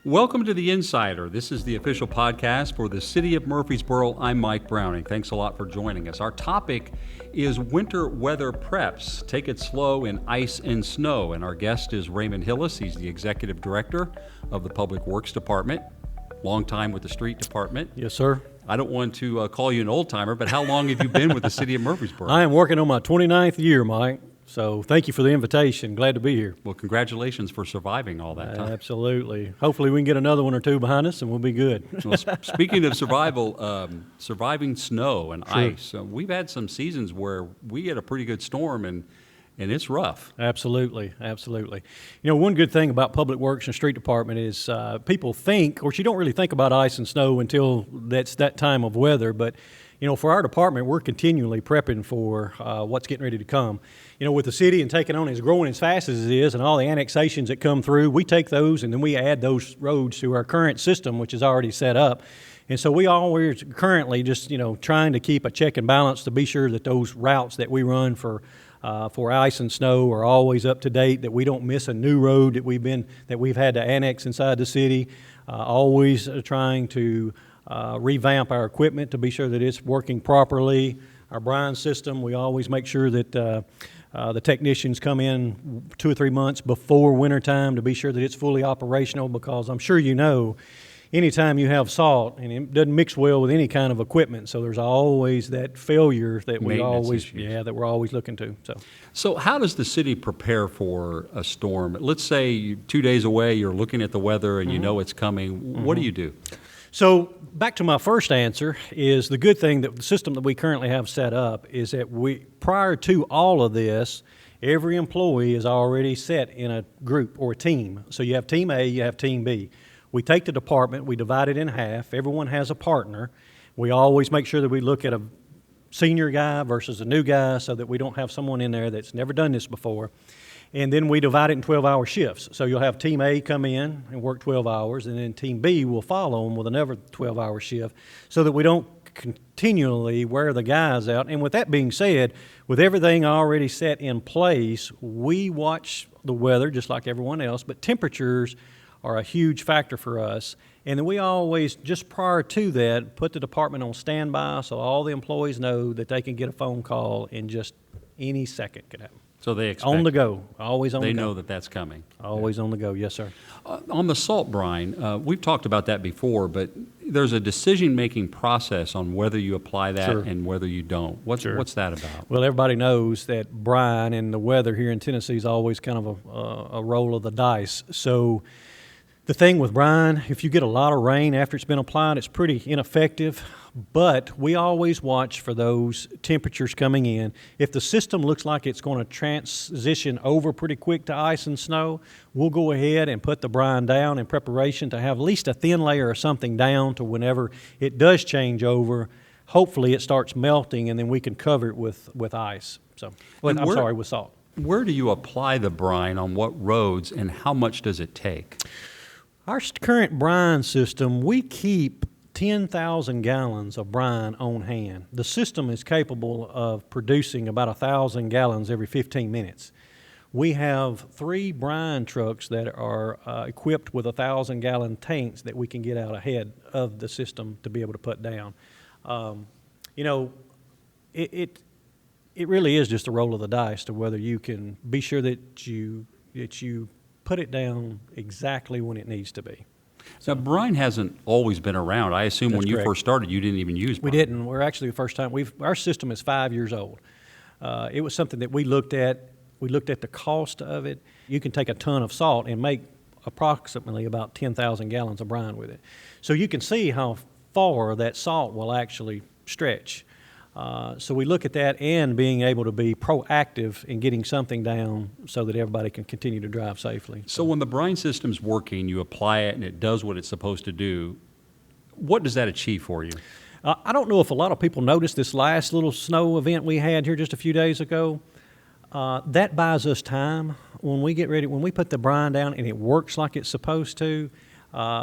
Welcome to The Insider. This is the official podcast for the City of Murfreesboro. I'm Mike Browning. Thanks a lot for joining us. Our topic is winter weather preps. Take it slow in ice and snow. And our guest is Raymond Hillis. He's the Executive Director of the Public Works Department. Long time with the Street Department. Yes, sir. I don't want to call you an old timer, but how long have you been with the City of Murfreesboro? I am working on my 29th year, Mike. So thank you for the invitation. Glad to be here. Well, congratulations for surviving all that time. Absolutely. Hopefully we can get another one or two behind us and we'll be good. Well, speaking of survival, surviving snow and ice, we've had some seasons where we get a pretty good storm and it's rough. Absolutely, absolutely. You know, one good thing about Public Works and Street Department is people think, or you don't really think about ice and snow until that's that time of weather, but you know, for our department, we're continually prepping for what's getting ready to come. You know, with the city and taking on, it's growing as fast as it is, and all the annexations that come through, we take those and then we add those roads to our current system, which is already set up. And so we always currently just, you know, trying to keep a check and balance to be sure that those routes that we run for ice and snow are always up to date, that we don't miss a new road that we've had to annex inside the city. Always trying to revamp our equipment to be sure that it's working properly. Our brine system, we always make sure that the technicians come in 2 or 3 months before wintertime to be sure that it's fully operational, because I'm sure you know, anytime you have salt, and it doesn't mix well with any kind of equipment, so there's always that failure that we're always looking to. So how does the city prepare for a storm? Let's say 2 days away, you're looking at the weather and you know it's coming. What do you do? So back to my first answer is the good thing that the system that we currently have set up is that prior to all of this, every employee is already set in a group or a team. So you have Team A, you have Team B. We take the department, we divide it in half. Everyone has a partner. We always make sure that we look at a senior guy versus a new guy so that we don't have someone in there that's never done this before. And then we divide it in 12-hour shifts. So you'll have Team A come in and work 12 hours, and then Team B will follow them with another 12-hour shift so that we don't continually wear the guys out. And with that being said, with everything already set in place, we watch the weather just like everyone else, but temperatures are a huge factor for us. And then we always, just prior to that, put the department on standby so all the employees know that they can get a phone call in just any second could happen. So they expect on the go, always on the go. They know that that's coming. Always on the go, yes, sir. On the salt brine, we've talked about that before, but there's a decision-making process on whether you apply that and whether you don't. What's that about? Well, everybody knows that brine and the weather here in Tennessee is always kind of a roll of the dice. So the thing with brine, if you get a lot of rain after it's been applied, it's pretty ineffective. But we always watch for those temperatures coming in. If the system looks like it's going to transition over pretty quick to ice and snow, we'll go ahead and put the brine down in preparation to have at least a thin layer or something down to whenever it does change over. Hopefully it starts melting and then we can cover it with ice. With salt. Where do you apply the brine, on what roads, and how much does it take? Our current brine system, we keep 10,000 gallons of brine on hand. The system is capable of producing about 1,000 gallons every 15 minutes. We have 3 brine trucks that are equipped with 1,000-gallon tanks that we can get out ahead of the system to be able to put down. You know, it really is just a roll of the dice to whether you can be sure that you put it down exactly when it needs to be. So brine hasn't always been around. I assume when you first started, you didn't even use brine. We didn't. We're actually the first time. Our system is 5 years old. It was something that we looked at. We looked at the cost of it. You can take a ton of salt and make approximately about 10,000 gallons of brine with it. So you can see how far that salt will actually stretch. So we look at that and being able to be proactive in getting something down so that everybody can continue to drive safely. So when the brine system's working, you apply it and it does what it's supposed to do, what does that achieve for you? I don't know if a lot of people noticed this last little snow event we had here just a few days ago. That buys us time. When we get ready, when we put the brine down and it works like it's supposed to,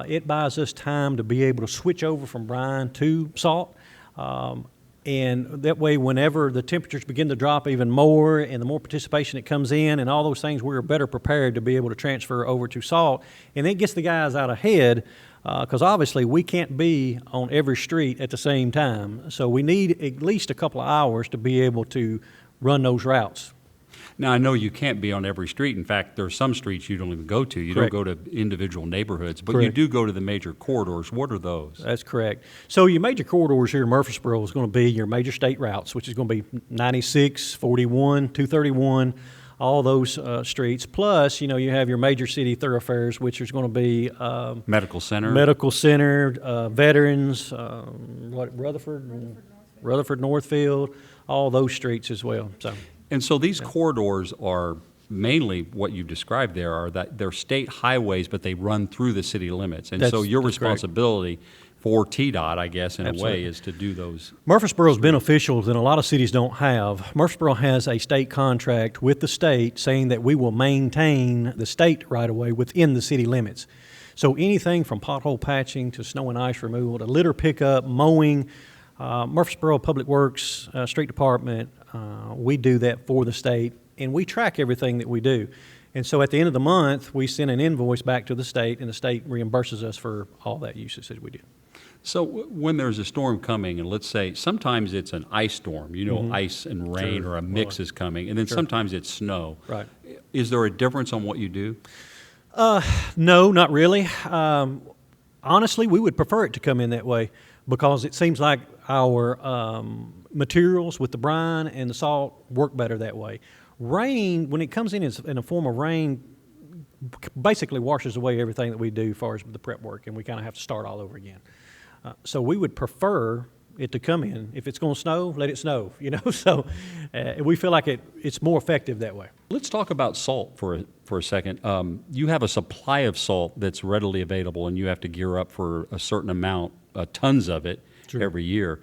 it buys us time to be able to switch over from brine to salt. And that way, whenever the temperatures begin to drop even more and the more participation that comes in and all those things, we're better prepared to be able to transfer over to salt. And it gets the guys out ahead because obviously we can't be on every street at the same time. So we need at least a couple of hours to be able to run those routes. Now, I know you can't be on every street. In fact, there are some streets you don't even go to. You Correct. don't go to individual neighborhoods, but you Correct. do go to the major corridors. What are those? That's correct. So your major corridors here in Murfreesboro is going to be your major state routes, which is going to be 96, 41, 231, all those streets. Plus, you have your major city thoroughfares, which is going to be Medical center? Medical Center, Veterans, Rutherford, Northfield, all those streets as well. And so these corridors are mainly what you described there are that they're state highways, but they run through the city limits. And so your that's correct. responsibility for TDOT, I guess, in Absolutely. a way, is to do those. Murfreesboro is beneficial that a lot of cities don't have. Murfreesboro has a state contract with the state saying that we will maintain the state right-of-way within the city limits. So anything from pothole patching to snow and ice removal to litter pickup, mowing, Murfreesboro Public Works, Street Department, we do that for the state, and we track everything that we do. And so at the end of the month, we send an invoice back to the state, and the state reimburses us for all that usage that we do. So when there's a storm coming, and let's say sometimes it's an ice storm, ice and rain, Sure. or a mix is coming, and then sometimes it's snow. Right. Is there a difference on what you do? No, not really. Honestly, we would prefer it to come in that way because it seems like our materials with the brine and the salt work better that way. Rain, when it comes in a form of rain, basically washes away everything that we do as far as the prep work, and we kind of have to start all over again. So we would prefer it to come in. If it's going to snow, let it snow, So we feel like it's more effective that way. Let's talk about salt for a second. You have a supply of salt that's readily available, and you have to gear up for a certain amount, tons of it, Sure. every year.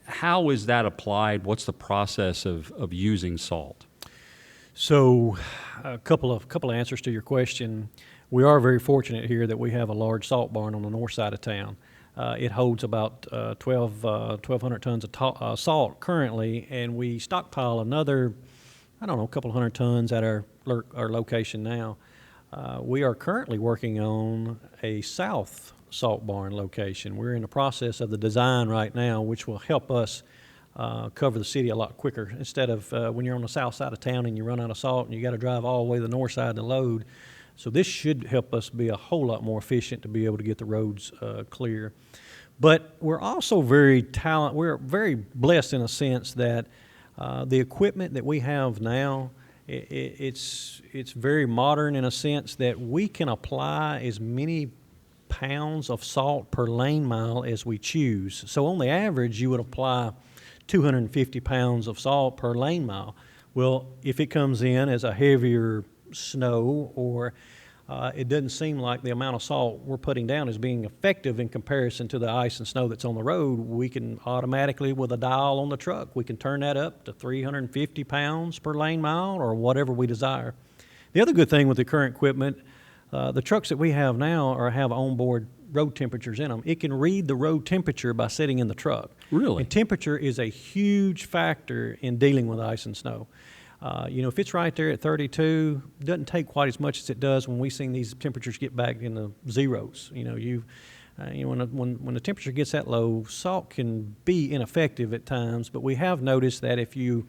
How is that applied? What's the process of using salt? So, a couple of answers to your question. We are very fortunate here that we have a large salt barn on the north side of town. It holds about 1,200 tons of salt currently, and we stockpile another, a couple hundred tons at our location now. We are currently working on a south salt barn location. We're in the process of the design right now, which will help us cover the city a lot quicker. Instead of when you're on the south side of town and you run out of salt and you got to drive all the way to the north side to load. So this should help us be a whole lot more efficient to be able to get the roads clear. But we're also we're very blessed in a sense that the equipment that we have now, it's very modern in a sense that we can apply as many pounds of salt per lane mile as we choose. So on the average, you would apply 250 pounds of salt per lane mile. Well, if it comes in as a heavier snow or it doesn't seem like the amount of salt we're putting down is being effective in comparison to the ice and snow that's on the road, we can automatically, with a dial on the truck, we can turn that up to 350 pounds per lane mile or whatever we desire. The other good thing with the current equipment, the trucks that we have now have onboard road temperatures in them. It can read the road temperature by sitting in the truck. Really? And temperature is a huge factor in dealing with ice and snow. If it's right there at 32, it doesn't take quite as much as it does when we've seen these temperatures get back in the zeros. When the temperature gets that low, salt can be ineffective at times, but we have noticed that if you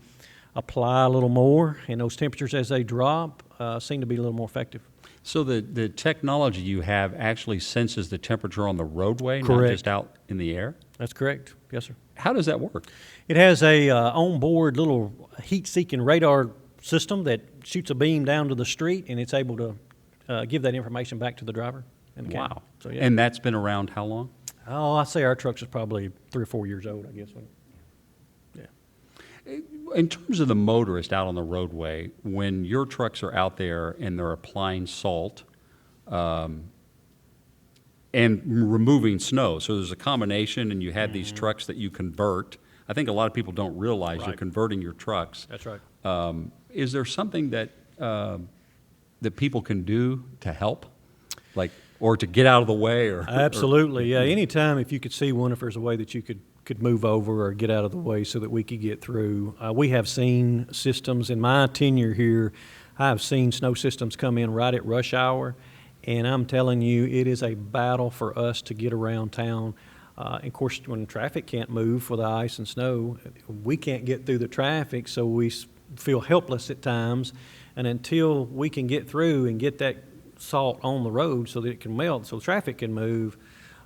apply a little more and those temperatures as they drop seem to be a little more effective. So the technology you have actually senses the temperature on the roadway, not Correct. just out in the air? That's correct. Yes, sir. How does that work? It has a onboard little heat-seeking radar system that shoots a beam down to the street, and it's able to give that information back to the driver. And the cab. Wow. So, yeah. And that's been around how long? Oh, I say our trucks is probably 3 or 4 years old, I guess. Yeah. In terms of the motorist out on the roadway, when your trucks are out there and they're applying salt and removing snow, so there's a combination, and you have these trucks that you convert. I think a lot of people don't realize you're Right. converting your trucks. That's right. Is there something that that people can do to help, or to get out of the way, or Absolutely. Yeah. Anytime if you could see one, if there's a way that you could could move over or get out of the way so that we could get through. We have seen systems in my tenure here. I've seen snow systems come in right at rush hour, and I'm telling you, it is a battle for us to get around town. And of course, when traffic can't move for the ice and snow, we can't get through the traffic, so we feel helpless at times. And until we can get through and get that salt on the road so that it can melt, so traffic can move,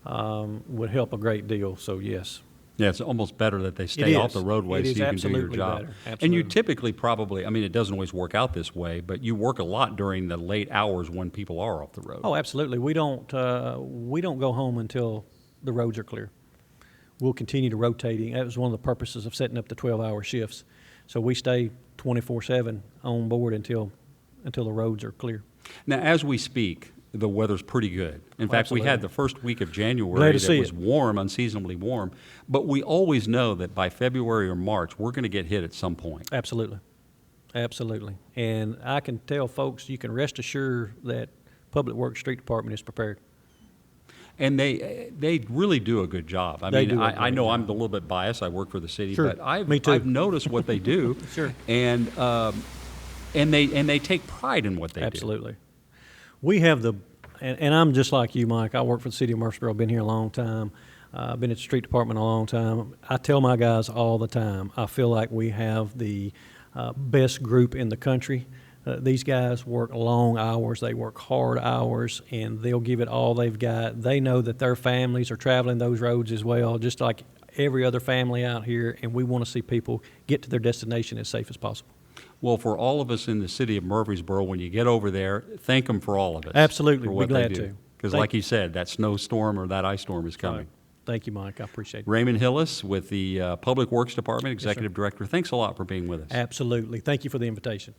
would help a great deal. So yes. Yeah, it's almost better that they stay off the roadway so you can do your job. And you typically probably, I mean, it doesn't always work out this way, but you work a lot during the late hours when people are off the road. Oh, absolutely. We don't go home until the roads are clear. We'll continue to rotating. That was one of the purposes of setting up the 12-hour shifts. So we stay 24/7 on board until the roads are clear. Now, as we speak, the weather's pretty good. In fact, Absolutely. we had the first week of January Glad to that see was it. warm, unseasonably warm. But we always know that by February or March, we're going to get hit at some point. Absolutely. Absolutely. And I can tell folks, you can rest assured that Public Works Street Department is prepared. And they really do a good job. I They mean, do a I great know job. I'm a little bit biased. I work for the city, Sure. but Me too. I've noticed what they do. Sure. And they take pride in what they do. Absolutely. We have and I'm just like you, Mike. I work for the city of Murfreesboro. I've been here a long time. I've been at the street department a long time. I tell my guys all the time, I feel like we have the best group in the country. These guys work long hours. They work hard hours, and they'll give it all they've got. They know that their families are traveling those roads as well, just like every other family out here, and we want to see people get to their destination as safe as possible. Well, for all of us in the city of Murfreesboro, when you get over there, thank them for all of it. Absolutely. For We'd what be they glad do. to. Because like you said, that snowstorm or that ice storm is coming. Thank you, Mike. I appreciate it. Raymond Hillis with the Public Works Department, Executive Director. Thanks a lot for being with us. Absolutely. Thank you for the invitation.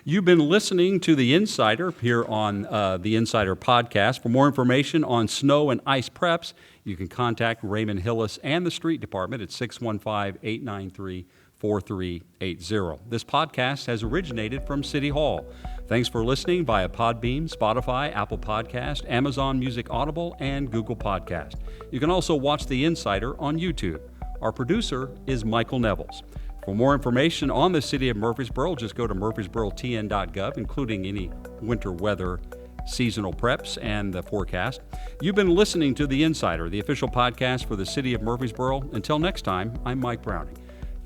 You've been listening to The Insider here on The Insider Podcast. For more information on snow and ice preps, you can contact Raymond Hillis and the Street Department at 615-893-4380. This podcast has originated from City Hall. Thanks for listening via Podbeam, Spotify, Apple Podcast, Amazon Music Audible, and Google Podcast. You can also watch The Insider on YouTube. Our producer is Michael Nevels. For more information on the city of Murfreesboro, just go to murfreesborotn.gov, including any winter weather, seasonal preps, and the forecast. You've been listening to The Insider, the official podcast for the city of Murfreesboro. Until next time, I'm Mike Browning.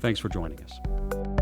Thanks for joining us.